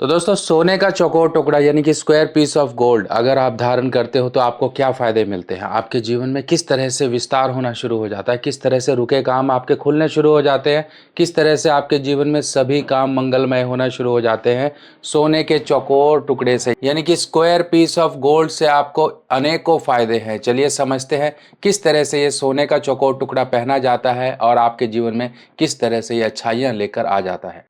तो दोस्तों सोने का चौकोर टुकड़ा यानी कि स्क्वायर पीस ऑफ गोल्ड अगर आप धारण करते हो तो आपको क्या फायदे मिलते हैं। आपके जीवन में किस तरह से विस्तार होना शुरू हो जाता है, किस तरह से रुके काम आपके खुलने शुरू हो जाते हैं, किस तरह से आपके जीवन में सभी काम मंगलमय होना शुरू हो जाते हैं सोने के चौकोर टुकड़े से यानी कि स्क्वायर पीस ऑफ गोल्ड से आपको अनेकों फायदे हैं। चलिए समझते हैं किस तरह से ये सोने का चौकोर टुकड़ा पहना जाता है और आपके जीवन में किस तरह से ये अच्छाइयाँ लेकर आ जाता है।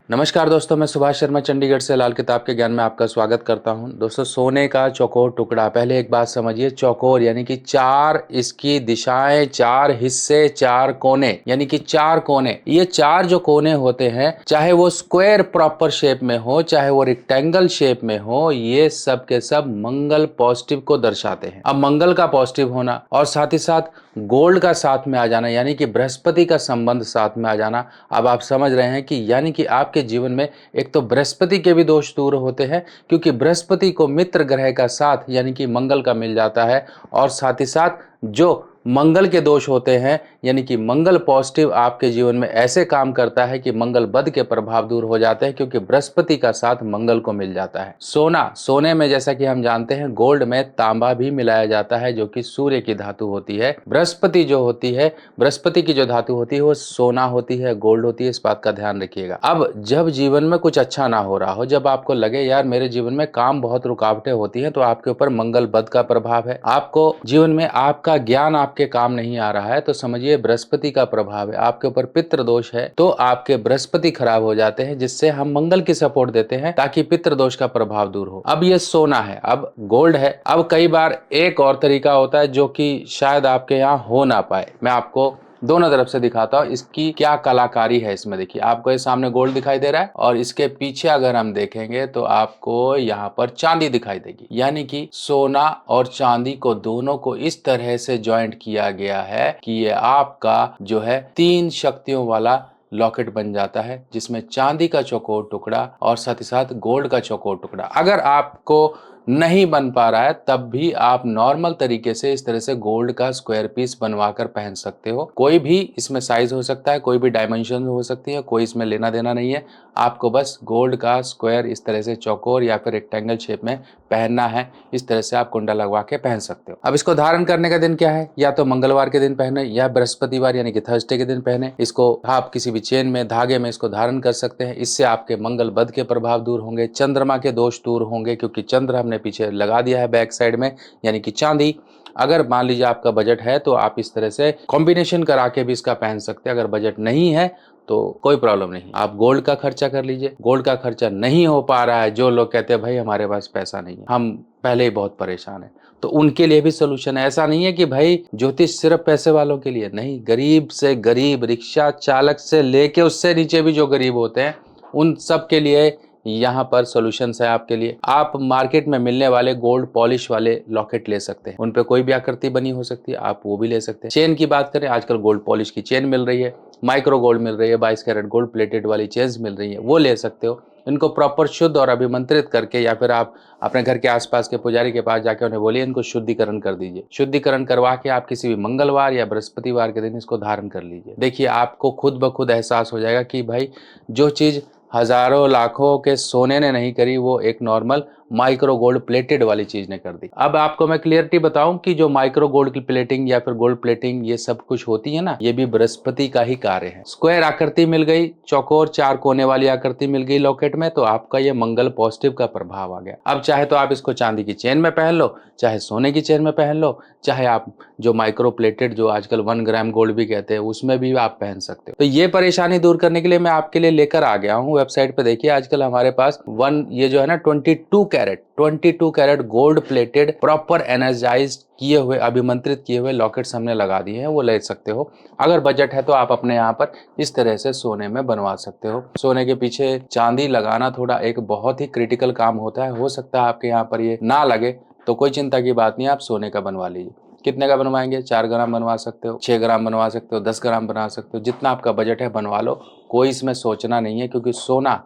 नमस्कार दोस्तों, मैं सुभाष शर्मा चंडीगढ़ से लाल किताब के ज्ञान में आपका स्वागत करता हूं। दोस्तों सोने का चौकोर टुकड़ा, पहले एक बात समझिए, चौकोर यानी कि चार इसकी दिशाएं, चार हिस्से, चार कोने यानी कि चार कोने। ये चार जो कोने होते हैं, चाहे वो स्क्वायर प्रॉपर शेप में हो चाहे वो रेक्टेंगल शेप में हो, ये सब के सब मंगल पॉजिटिव को दर्शाते हैं। अब मंगल का पॉजिटिव होना और साथ ही साथ गोल्ड का साथ में आ जाना यानी कि बृहस्पति का संबंध साथ में आ जाना, अब आप समझ रहे हैं कि यानी कि आपके जीवन में एक तो बृहस्पति के भी दोष दूर होते हैं, क्योंकि बृहस्पति को मित्र ग्रह का साथ यानी कि मंगल का मिल जाता है, और साथ ही साथ जो मंगल के दोष होते हैं यानी कि मंगल पॉजिटिव आपके जीवन में ऐसे काम करता है कि मंगल बद के प्रभाव दूर हो जाते हैं, क्योंकि बृहस्पति का साथ मंगल को मिल जाता है। सोने में जैसा कि हम जानते हैं गोल्ड में तांबा भी मिलाया जाता है जो कि सूर्य की धातु होती है। बृहस्पति जो होती है, बृहस्पति की जो धातु होती है वो सोना होती है, गोल्ड होती है, इस बात का ध्यान रखिएगा। अब जब जीवन में कुछ अच्छा ना हो रहा हो, जब आपको लगे यार मेरे जीवन में काम बहुत रुकावटें होती हैं, तो आपके ऊपर मंगल बद का प्रभाव है, आपको जीवन में आपका ज्ञान आपके काम नहीं आ रहा है, तो समझिए बृहस्पति का प्रभाव है, आपके ऊपर पितृ दोष है, तो आपके बृहस्पति खराब हो जाते हैं, जिससे हम मंगल की सपोर्ट देते हैं ताकि पितृ दोष का प्रभाव दूर हो। अब ये सोना है, अब गोल्ड है। अब कई बार एक और तरीका होता है जो कि शायद आपके यहाँ हो ना पाए, मैं आपको दोनों तरफ से दिखाता हूँ इसकी क्या कलाकारी है। इसमें देखिए, आपको ये सामने गोल्ड दिखाई दे रहा है और इसके पीछे अगर हम देखेंगे तो आपको यहाँ पर चांदी दिखाई देगी, यानी कि सोना और चांदी को दोनों को इस तरह से ज्वाइंट किया गया है कि ये आपका जो है तीन शक्तियों वाला लॉकेट बन जाता है, जिसमें चांदी का चौकोर टुकड़ा और साथ ही साथ गोल्ड का चौकोर टुकड़ा। अगर आपको नहीं बन पा रहा है तब भी आप नॉर्मल तरीके से इस तरह से गोल्ड का स्क्वायर पीस बनवा कर पहन सकते हो। कोई भी इसमें साइज हो सकता है, कोई भी डायमेंशन हो सकती है, कोई इसमें लेना देना नहीं है। आपको बस गोल्ड का स्क्वायर इस तरह से चौकोर या फिर रेक्टेंगल शेप में पहनना है। इस तरह से आप कुंडा लगवा के पहन सकते हो। अब इसको धारण करने का दिन क्या है, या तो मंगलवार के दिन पहने या बृहस्पतिवार यानी कि थर्सडे के दिन पहने। इसको आप किसी भी चेन में, धागे में इसको धारण कर सकते हैं। इससे आपके मंगल बद के प्रभाव दूर होंगे, चंद्रमा के दोष दूर होंगे, क्योंकि चंद्र हमने पीछे लगा दिया है बैक साइड में यानी कि चांदी। अगर मान लीजिए आपका बजट है तो आप इस तरह से कॉम्बिनेशन करा के भी इसका पहन सकते हैं। अगर बजट नहीं है तो कोई प्रॉब्लम नहीं, आप गोल्ड का खर्चा कर लीजिए। गोल्ड का खर्चा नहीं हो पा रहा है, जो लोग कहते हैं भाई हमारे पास पैसा नहीं है, हम पहले ही बहुत परेशान हैं, तो उनके लिए भी सोल्यूशन है। ऐसा नहीं है कि भाई ज्योतिष सिर्फ पैसे वालों के लिए नहीं, गरीब से गरीब, रिक्शा चालक से लेके उससे नीचे भी जो गरीब होते हैं उन सब के लिए यहाँ पर सॉल्यूशंस है आपके लिए। आप मार्केट में मिलने वाले गोल्ड पॉलिश वाले लॉकेट ले सकते हैं, उन पे कोई भी आकृति बनी हो सकती है, आप वो भी ले सकते हैं। चेन की बात करें, आजकल गोल्ड पॉलिश की चेन मिल रही है, माइक्रो गोल्ड मिल रही है, 22 कैरेट गोल्ड प्लेटेड वाली चेन्स मिल रही है, वो ले सकते हो। इनको प्रॉपर शुद्ध और अभिमंत्रित करके, या फिर आप अपने घर के आसपास के पुजारी के पास जाके उन्हें बोलिए इनको शुद्धिकरण कर दीजिए। शुद्धिकरण करवा के आप किसी भी मंगलवार या बृहस्पतिवार के दिन इसको धारण कर लीजिए। देखिए आपको खुद ब खुद एहसास हो जाएगा कि भाई जो चीज़ हजारों लाखों के सोने ने नहीं करी, वो एक नॉर्मल माइक्रो गोल्ड प्लेटेड वाली चीज ने कर दी। अब आपको मैं क्लियरिटी बताऊं कि जो माइक्रो गोल्ड की प्लेटिंग या फिर गोल्ड प्लेटिंग ये सब कुछ होती है ना, ये भी बृहस्पति का ही कार्य है। स्क्वायर आकृति मिल गई, चौकोर चार कोने वाली आकृति मिल गई लॉकेट में, तो आपका ये मंगल पॉजिटिव का प्रभाव आ गया। अब चाहे तो आप इसको चांदी की चेन में पहन लो, चाहे सोने की चेन में पहन लो, चाहे आप जो माइक्रो प्लेटेड जो आजकल 1 ग्राम गोल्ड भी कहते हैं उसमें भी आप पहन सकते हो। तो ये परेशानी दूर करने के लिए मैं आपके लिए लेकर आ गया हूँ। वेबसाइट पे देखिए, आजकल हमारे पास ये जो है ना 22 carat gold plated proper energised किए हुए, अभिमंत्रित किए हुए लॉकेट्स हमने लगा दिए हैं, वो ले सकते हो। अगर बजट है तो आप अपने यहाँ पर इस तरह से सोने में बनवा सकते हो। सोने के पीछे चांदी लगाना थोड़ा एक बहुत ही क्रिटिकल काम होता है, हो सकता है आपके यहाँ पर ये ना लगे, तो कोई चिंता की बात नहीं, आप सोने का बनवा लीजिए। कितने का बनवाएंगे? 4 ग्राम बनवा सकते हो, 6 ग्राम बनवा सकते हो, 10 ग्राम बना सकते हो, जितना आपका बजट है बनवा लो। कोई इसमें सोचना नहीं है, क्योंकि सोना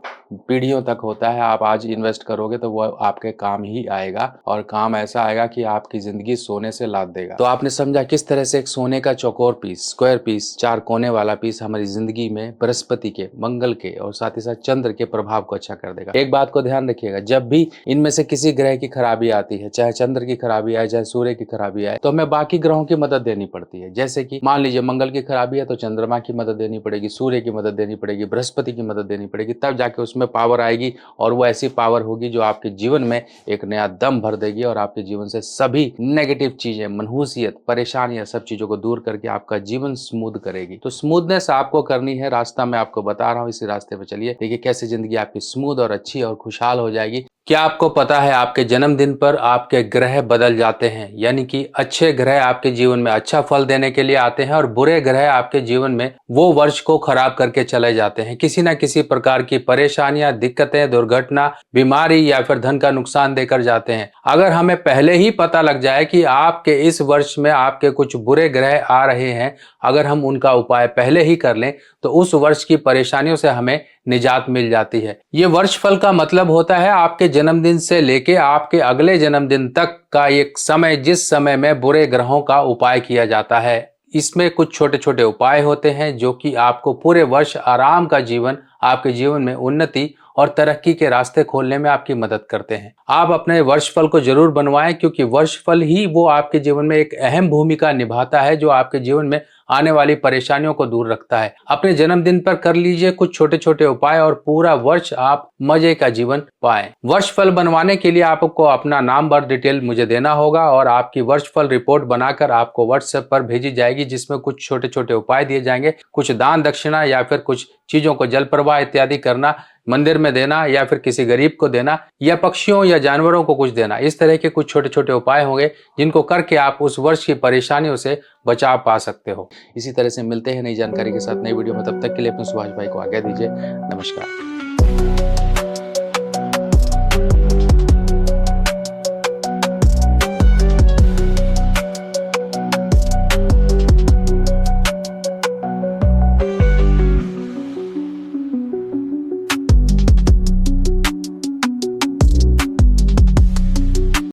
पीढ़ियों तक होता है। आप आज इन्वेस्ट करोगे तो वो आपके काम ही आएगा, और काम ऐसा आएगा कि आपकी जिंदगी सोने से लाद देगा। तो आपने समझा किस तरह से एक सोने का चौकोर पीस, स्क्वायर पीस, 4 कोने वाला पीस हमारी जिंदगी में बृहस्पति के, मंगल के और साथ ही साथ चंद्र के प्रभाव को अच्छा कर देगा। एक बात को ध्यान रखिएगा, जब भी इनमें से किसी ग्रह की खराबी आती है, चाहे चंद्र की खराबी आए चाहे सूर्य की खराबी आए, तो हमें बाकी ग्रहों की मदद देनी पड़ती है। जैसे कि मान लीजिए मंगल की खराबी है तो चंद्रमा की मदद देनी पड़ेगी, सूर्य की मदद देनी पड़ेगी, बृहस्पति की मदद देनी पड़ेगी, तब जाके उसमें पावर आएगी। और वो ऐसी पावर होगी जो आपके जीवन में एक नया दम भर देगी और आपके जीवन से सभी नेगेटिव चीजें, मनहूसियत, परेशानियां, सब चीजों को दूर करके आपका जीवन स्मूथ करेगी। तो स्मूथनेस आपको करनी है, रास्ता मैं आपको बता रहा हूं, इसी रास्ते पे चलिए। देखिए कैसे जिंदगी आपकी स्मूथ और अच्छी और खुशहाल हो जाएगी। क्या आपको पता है आपके जन्मदिन पर आपके ग्रह बदल जाते हैं, यानी कि अच्छे ग्रह आपके जीवन में अच्छा फल देने के लिए आते हैं और बुरे ग्रह आपके जीवन में वो वर्ष को खराब करके चले जाते हैं। किसी ना किसी प्रकार की परेशानियां, दिक्कतें, दुर्घटना, बीमारी या फिर धन का नुकसान देकर जाते हैं। अगर हमें पहले ही पता लग जाए कि आपके इस वर्ष में आपके कुछ बुरे ग्रह आ रहे हैं, अगर हम उनका उपाय पहले ही कर लें तो उस वर्ष की परेशानियों से हमें निजात मिल जाती है। ये वर्ष फल का मतलब होता है आपके जन्मदिन से लेके आपके अगले जन्मदिन तक का एक समय, जिस समय में बुरे ग्रहों का उपाय किया जाता है। इसमें कुछ छोटे छोटे उपाय होते हैं जो कि आपको पूरे वर्ष आराम का जीवन, आपके जीवन में उन्नति और तरक्की के रास्ते खोलने में आपकी मदद करते हैं। आप अपने वर्षफल को जरूर बनवाएं, क्योंकि वर्षफल ही वो आपके जीवन में एक अहम भूमिका निभाता है जो आपके जीवन में आने वाली परेशानियों को दूर रखता है। अपने जन्मदिन पर कर लीजिए कुछ छोटे छोटे उपाय और पूरा वर्ष आप मजे का जीवन पाएं। वर्षफल बनवाने के लिए आपको अपना नाम, बर्थ डिटेल मुझे देना होगा और आपकी वर्षफल रिपोर्ट बनाकर आपको व्हाट्सएप पर भेजी जाएगी, जिसमें कुछ छोटे छोटे उपाय दिए जाएंगे। कुछ दान दक्षिणा या फिर कुछ चीजों को जल प्रवाह इत्यादि करना, मंदिर में देना या फिर किसी गरीब को देना या पक्षियों या जानवरों को कुछ देना। इस तरह के कुछ छोटे छोटे उपाय होंगे जिनको करके आप उस वर्ष की परेशानियों से बचाव पा सकते हो। इसी तरह से मिलते हैं नई जानकारी के साथ नई वीडियो में। तब तक के लिए अपने सुभाष भाई को आज्ञा दीजिए। नमस्कार।